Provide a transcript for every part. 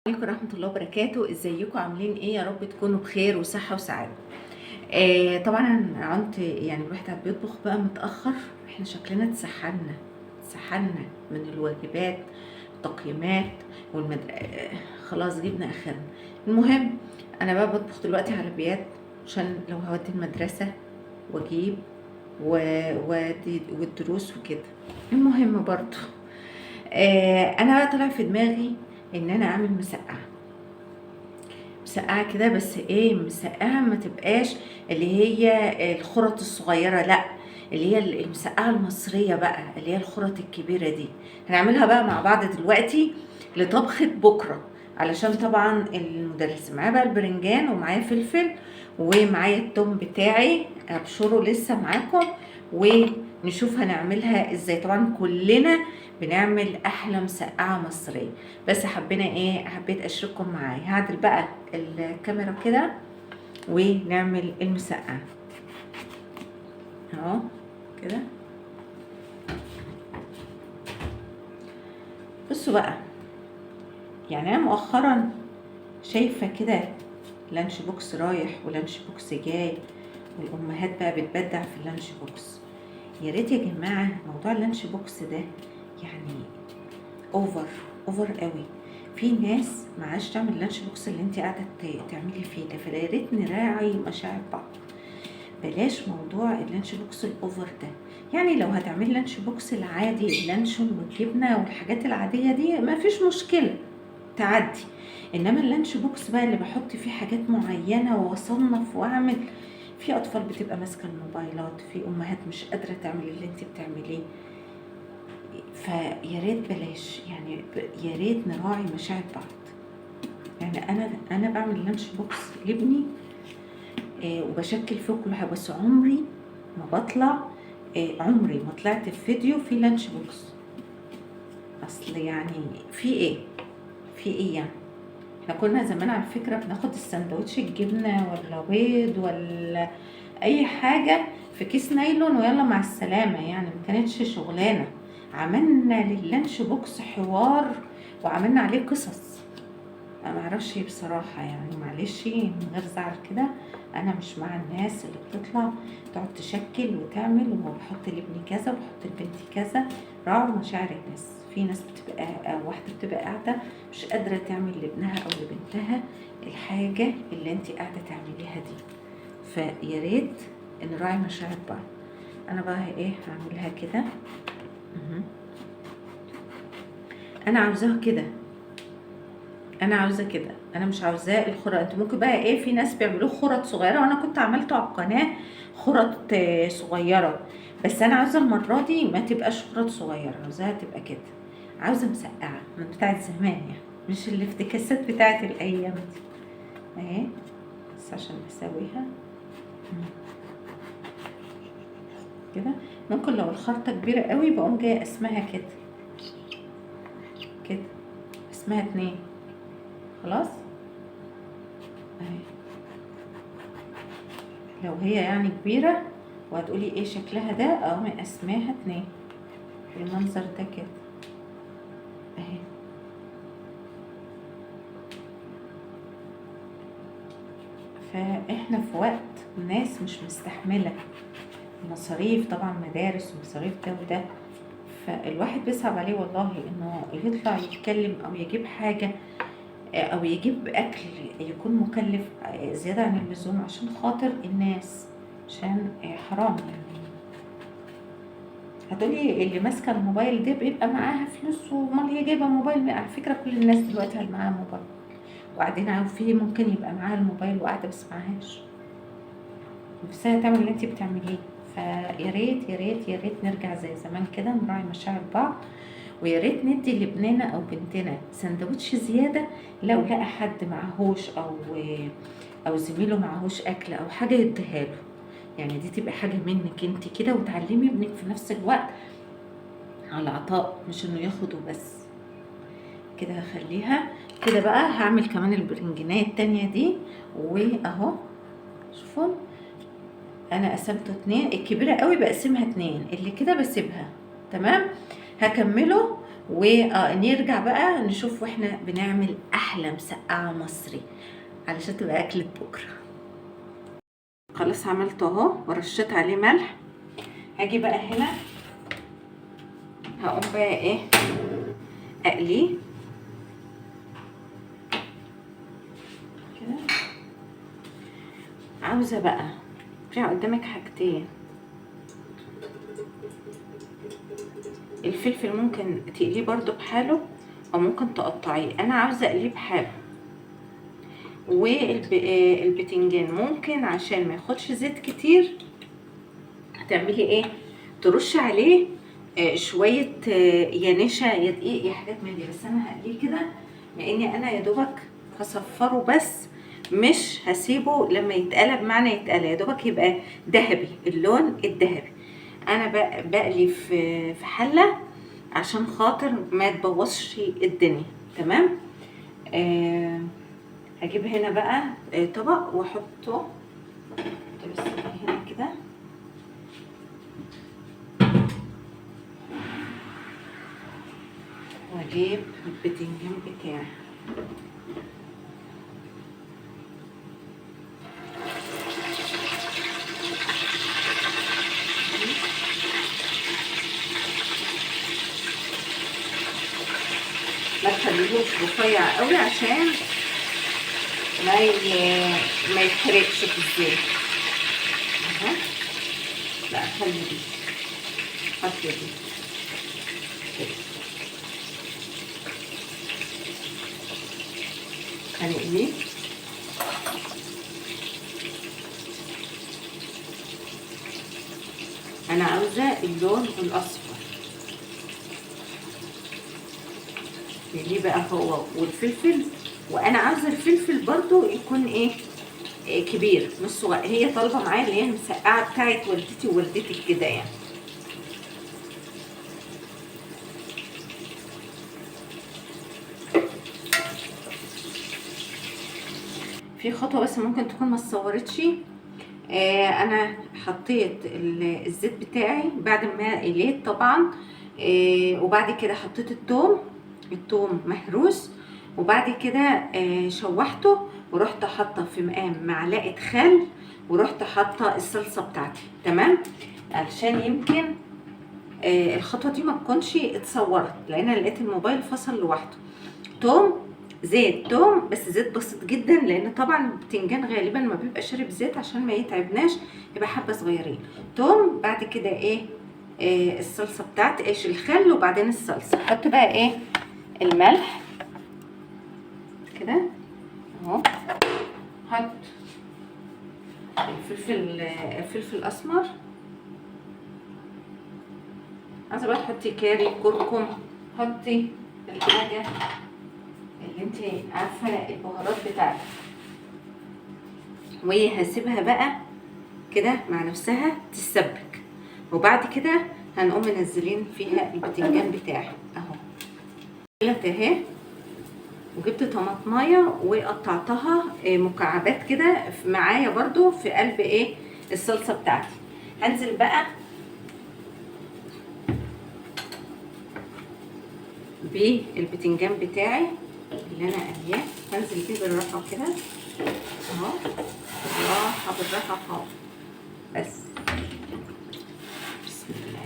عليكم ورحمة الله وبركاته. ازيكم عاملين ايه؟ يا رب تكونوا بخير وصحة وسعادة. طبعا انا عنت يعني الواحد عم بيطبخ بقى متأخر. احنا شكلنا اتسحلنا من الواجبات، تقييمات خلاص جبنا اخرنا. المهم انا بقى بطبخ دلوقتي عربيات عشان لو هودي المدرسة واجيب والدروس وكده. المهم برضو انا بقى طلع في دماغي ان انا اعمل مسقعه كده، بس ايه، مسقعه ما تبقاش اللي هي الخرط الصغيره، لا، اللي هي المسقعه المصريه بقى، اللي هي الخرط الكبيره دي. هنعملها بقى مع بعض دلوقتي لطبخه بكره، علشان طبعا المدرس معاه بقى البرنجان ومعاه فلفل ومعايا التوم بتاعي ابشره لسه معاكم، ونشوف هنعملها ازاي. طبعا كلنا بنعمل احلى مسقعه مصريه، بس حبيت اشارككم معايا. هعدل بقى الكاميرا كده ونعمل المسقعه اهو كده. بصوا بقى، يعني انا مؤخرا شايفه كده لانش بوكس رايح ولانش بوكس جاي، والامهات بقى بتبدع في اللانش بوكس. يا ريت يا جماعه موضوع اللانش بوكس ده يعني اوفر قوي. في ناس معاش تعمل اللانش بوكس اللي انت قاعده تعملي فيه ده، فيا ريت نراعي مشاعر بعض. بلاش موضوع اللانش بوكس الاوفر ده. يعني لو هتعملي لانش بوكس العادي، اللانشون والجبنه والحاجات العاديه دي ما فيش مشكله تعدي، انما اللانش بوكس بقى اللي بحط فيه حاجات معينه واصنف واعمل، في اطفال بتبقى ماسكه الموبايلات، في امهات مش قادره تعمل اللي انت بتعمليه. فيا ريت بلاش، يعني يا ريت نراعي مشاعر بعض. يعني انا بعمل لانش بوكس لابني وبشكل فيه كل حاجه، بس عمري ما بطلع، عمري ما طلعت في فيديو في لانش بوكس. اصل يعني في ايه يعني؟ احنا كنا زمان على فكره بناخد السندوتش الجبنه ولا بيض ولا اي حاجه في كيس نايلون ويلا مع السلامه، يعني ما كانتش شغلانه. عملنا لللانش بوكس حوار وعملنا عليه قصص. انا معرفش بصراحه، يعني معلش من غير زعل كده، انا مش مع الناس اللي بتطلع تقعد تشكل وتعمل وبحط لابني كذا وبحط لبنتي كذا. راعوا مشاعر الناس. في ناس بتبقى واحده بتبقى قاعده مش قادره تعمل لابنها او لبنتها الحاجه اللي انت قاعده تعمليها دي، فيا ريت نراعي مشاعر بعض. انا بقى ايه هعملها كده. انا عاوزاها كده، انا عاوزه كده، انا مش عاوزاه الخرط. انتوا ممكن بقى ايه، في ناس بيعملوه خرط صغيره، وانا كنت عملته على القناه خرط صغيره، بس انا عاوزه المره دي ما تبقاش خرط صغيره، عاوزاها تبقى كده. عاوزه مسقعه من بتاعه زمان، يعني مش الافتكاسات بتاعه الايام دي اهي. بس عشان اسويها كده، ممكن لو الخرطه كبيره قوي بقوم جايه اسمها كده كده، اسمها 2 خلاص اهي. لو هي يعني كبيرة وهتقولي ايه شكلها ده، اهو اسماها 2 بالمنظر ده كده اهي. فاحنا في وقت الناس مش مستحملة مصاريف، طبعا مدارس ومصاريف ده وده، فالواحد بيصعب عليه والله انه يطلع يتكلم او يجيب حاجة او يجيب اكل يكون مكلف زيادة عن اللزوم عشان خاطر الناس، عشان حرام يعني. هتقولي اللي ماسكه الموبايل دي بيبقى معاها فلوس، وامال هي جايبه موبايل؟ على فكره كل الناس دلوقتي معاها موبايل وقاعدين، عارف في ممكن يبقى معاها الموبايل وقاعده بس معاهاش، نفسها تعمل اللي انت بتعمليه. فيا ريت يا ريت يا ريت نرجع زي زمان كده، نراعي مشاعر بعض، ويا ريت ندي لابننا او بنتنا سندوتش زياده لو لقى حد معهوش او زميله معهوش اكل او حاجه يديها له. يعني دي تبقى حاجه منك انت كده، وتعلمي ابنك في نفس الوقت على العطاء، مش انه ياخده بس كده. هخليها كده بقى. هعمل كمان البرنجانية التانية دي، واهو شوفوا انا قسمته 2، الكبيرة قوي بقسمها 2، اللي كده بسيبها تمام. هكمله ونرجع بقى نشوف واحنا بنعمل احلى مسقعه مصري علشان تبقى اكله بكره. خلاص عملته اهو ورشيت عليه ملح. هاجي بقى هنا هقوم بقى ايه اقليه كده. عاوزه بقى في قدامك حاجتين، الفلفل ممكن تقليه برضو بحاله او ممكن تقطعيه، انا عاوزه اقليه بحاله. والبتنجان ممكن عشان ما ياخدش زيت كتير هتعملي ايه، ترش عليه شويه يا نشا يا دقيق يا حاجات من دي، بس انا هقليه كده لاني انا يا دوبك هصفره بس، مش هسيبه لما يتقلب معنا يتقلب، يا دوبك يبقى ذهبي اللون الذهبي. انا بقلي في حله عشان خاطر ما تبوظش الدنيا. تمام. هجيب هنا بقى طبق واحطه بس هنا كده، واجيب البتنجان بتاعي ما تخليهوش رفيع قوي عشان ما يتحرقش في الزيت. اهو لا خلي دي، حط دي كده، هنقليه. انا عاوزه اللون الاصفر اللي بقى هو والفلفل، وانا عاوزه الفلفل برضو يكون ايه كبير مش صغير. هي طالبه معايا اللي هي المسقعه بتاعت والدتي ووالدتك كده يعني. في خطوه بس ممكن تكون ما اتصورتش، انا حطيت الزيت بتاعي بعد ما قليت طبعا، وبعد كده حطيت الثوم مهروس، وبعد كده شوحته ورحت حاطه في مقام معلقه خل، ورحت حاطه الصلصه بتاعتي. تمام، علشان يمكن الخطوه دي ما تكونش اتصورت لان انا لقيت الموبايل فصل لوحده. توم بس زيت بسيط جدا، لان طبعا البتنجان غالبا ما بيبقى شارب زيت عشان ما يتعبناش، يبقى حبه صغيرين توم. بعد كده ايه الصلصه بتاعتي، ايش الخل، وبعدين الصلصه. احط بقى ايه الملح كده اهو، حط الفلفل الاسمر، عايزه بقى تحطي كاري كركم، حطي الحاجه اللي انت عارفه البهارات بتاعتك، وهي هسيبها بقى كده مع نفسها تتسبك. وبعد كده هنقوم منزلين فيها البتنجان بتاعي اهو. قلت اهي، وجبت طماطمايه وقطعتها مكعبات كده معايا برضو في قلب ايه الصلصه بتاعتي. هنزل بقى بالبتنجان بتاعي اللي انا قلياه، هنزل بيه بالراحه كده اهو، بالراحه خالص بس. بسم الله.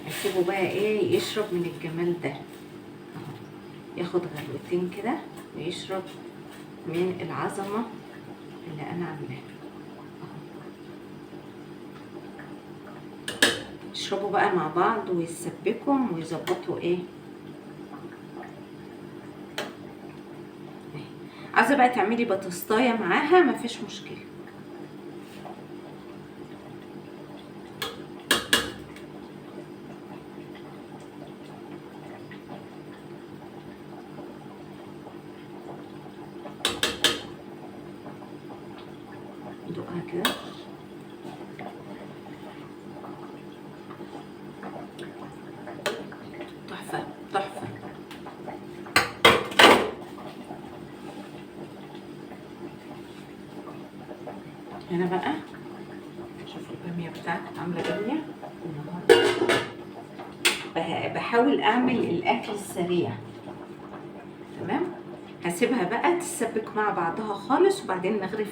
هسيبه بقى ايه يشرب من الجمال ده اهو، ياخد غلوتين كده ويشرب من العظمه اللي انا عاملاها اهو. يشربوا بقى مع بعض ويسبكوا ويظبطوا ايه. عايزه بقى تعملي بطاطايه معاها مفيش مشكله. ندوقها كده تحفه تحفه. هنا بقى شوفوا الباميه بتاعتي عامله باميه النهارده بحاول اعمل الاكل السريع. تمام، هسيبها بقى تسبك مع بعضها خالص وبعدين نغرف.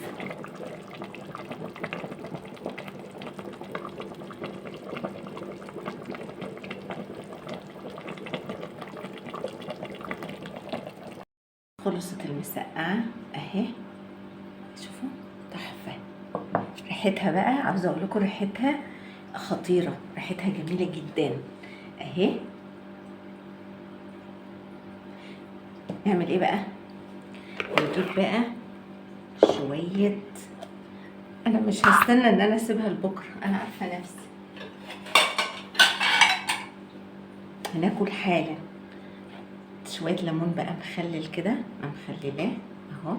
خلصت المسقعه اهي، شوفوا تحفه. ريحتها بقى عاوزه اقول لكم ريحتها خطيره، ريحتها جميله جدا اهي. نعمل ايه بقى؟ نجيب بقى شويه، انا مش هستنى ان انا اسيبها لبكره، انا عارفه نفسي. هناكل حالا. شويه ليمون بقى مخلل كده، انا مخللاه اهو،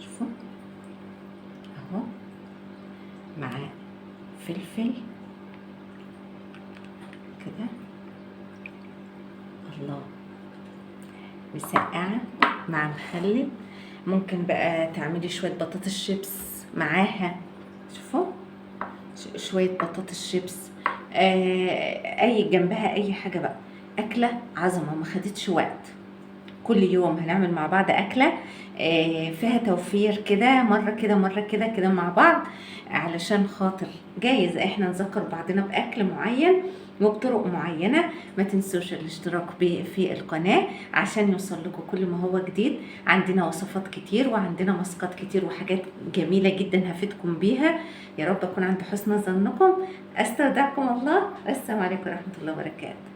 شوفوا اهو، مع فلفل كده. الله، مسقعه مع مخلل. ممكن بقى تعملي شويه بطاطس شيبس معاها، شوفوا شويه بطاطس شيبس، اي جنبها اي حاجه بقى. اكله عظمه ما خدتش وقت. كل يوم هنعمل مع بعض اكله فيها توفير كده، مره كده مره كده كده مع بعض، علشان خاطر جايز احنا نذكر بعضنا باكل معين وبطرق معينه. ما تنسوش الاشتراك في القناه عشان يوصل لكم كل ما هو جديد. عندنا وصفات كتير وعندنا مسقات كتير وحاجات جميله جدا هفيدكم بيها. يا رب اكون عند حسن ظنكم. استودعكم الله، السلام عليكم ورحمه الله وبركاته.